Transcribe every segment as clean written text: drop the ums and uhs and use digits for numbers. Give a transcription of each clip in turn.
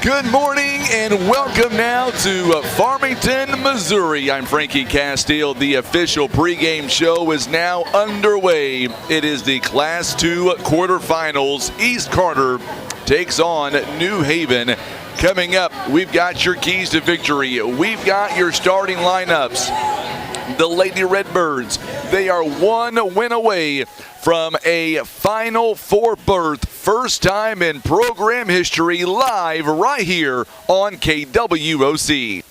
Good morning and welcome now to Farmington, Missouri. I'm Frankie Castile. The official pregame show is now underway. It is the Class 2 quarterfinals. East Carter takes on New Haven. Coming up, we've got your keys to victory. We've got your starting lineups. The Lady Redbirds, they are one win away from a Final Four berth. First time in program history, live right here on KWOC.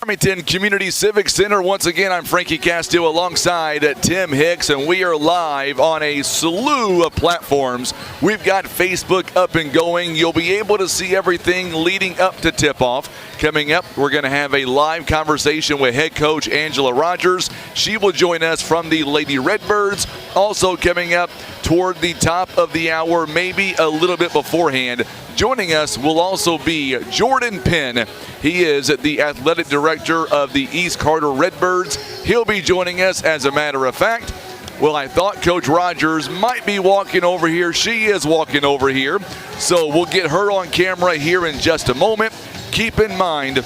Farmington Community Civic Center. Once again, I'm Frankie Castile alongside Tim Hicks, and we are live on a slew of platforms. We've got Facebook up and going. You'll be able to see everything leading up to tip-off. Coming up, we're going to have a live conversation with head coach Angela Rogers. She will join us from the Lady Redbirds. Also coming up toward the top of the hour, maybe a little bit beforehand, joining us will also be Jordan Penn. He is the athletic director of the East Carter Redbirds. He'll be joining us, as a matter of fact. Well, I thought Coach Rogers might be walking over here. She is walking over here. So we'll get her on camera here in just a moment. Keep in mind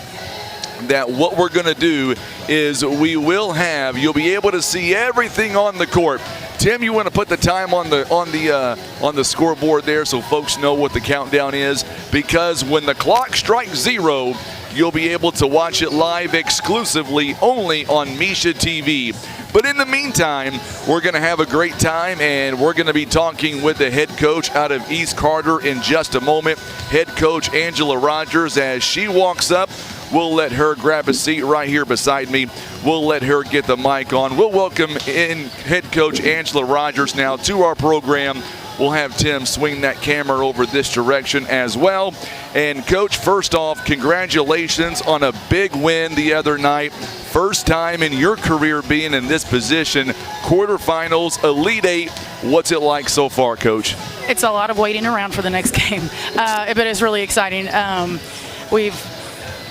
that what we're going to do is you'll be able to see everything on the court. Tim, you want to put the time on the scoreboard there so folks know what the countdown is, because when the clock strikes 0, you'll be able to watch it live exclusively only on Misha TV. But in the meantime, we're going to have a great time, and we're going to be talking with the head coach out of East Carter in just a moment. Head coach Angela Rogers, as she walks up, we'll let her grab a seat right here beside me. We'll let her get the mic on. We'll welcome in head coach Angela Rogers now to our program. We'll have Tim swing that camera over this direction as well. And Coach, first off, congratulations on a big win the other night. First time in your career being in this position. Quarterfinals, Elite Eight. What's it like so far, Coach? It's a lot of waiting around for the next game, but it's really exciting.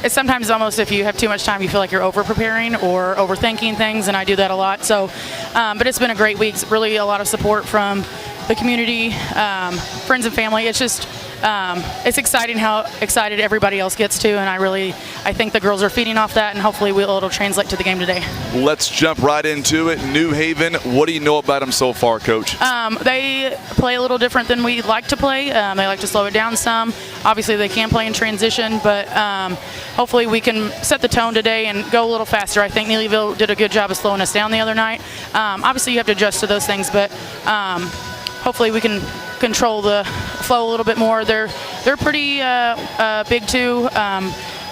It's sometimes almost, if you have too much time, you feel like you're over-preparing or overthinking things, and I do that a lot. So, but it's been a great week. Really a lot of support from the community, friends and family. It's just, it's exciting how excited everybody else gets too, and I think the girls are feeding off that, and hopefully it'll translate to the game today. Let's jump right into it. New Haven, what do you know about them so far, Coach? They play a little different than we like to play. They like to slow it down some. Obviously they can play in transition, but hopefully we can set the tone today and go a little faster. I think Neelyville did a good job of slowing us down the other night. Obviously you have to adjust to those things, but hopefully we can control the flow a little bit more. They're pretty big too.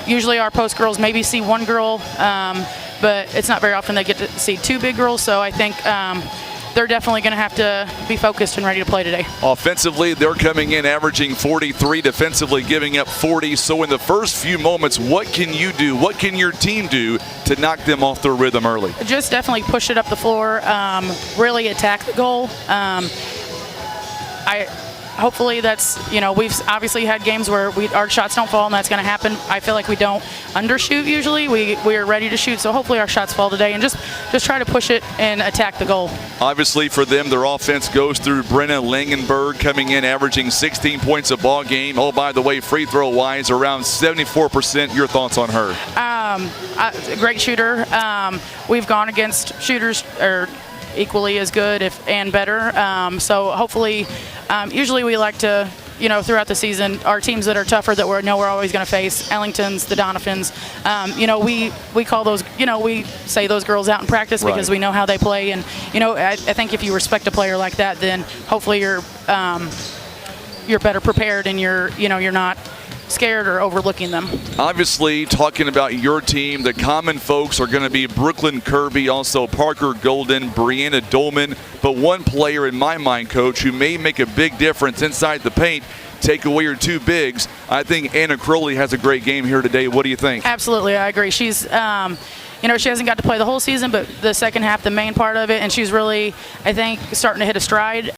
Usually our post girls maybe see one girl, but it's not very often they get to see two big girls. So I think they're definitely going to have to be focused and ready to play today. Offensively, they're coming in averaging 43, defensively giving up 40. So in the first few moments, what can you do? What can your team do to knock them off their rhythm early? Just definitely push it up the floor, really attack the goal. Hopefully that's, we've obviously had games where our shots don't fall, and that's going to happen. I feel like we don't undershoot usually. We are ready to shoot, so hopefully our shots fall today, and just try to push it and attack the goal. Obviously for them, their offense goes through Brenna Langenberg, coming in averaging 16 points a ball game. Oh, by the way, free throw wise, around 74%. Your thoughts on her? A great shooter. We've gone against shooters equally as good and better. So hopefully, usually we like to, throughout the season, our teams that are tougher that we know we're always going to face, Ellingtons, the Donophans, we call those, we say those girls out in practice because we know how they play. And, I think if you respect a player like that, then hopefully you're better prepared and you're not scared or overlooking them. Obviously, talking about your team, the common folks are going to be Brooklyn Kirby, also Parker Golden, Brianna Dolman, but one player in my mind, Coach, who may make a big difference inside the paint, take away your two bigs. I think Anna Crowley has a great game here today. What do you think? Absolutely, I agree. She's she hasn't got to play the whole season, but the second half, the main part of it, and she's really, I think, starting to hit a stride.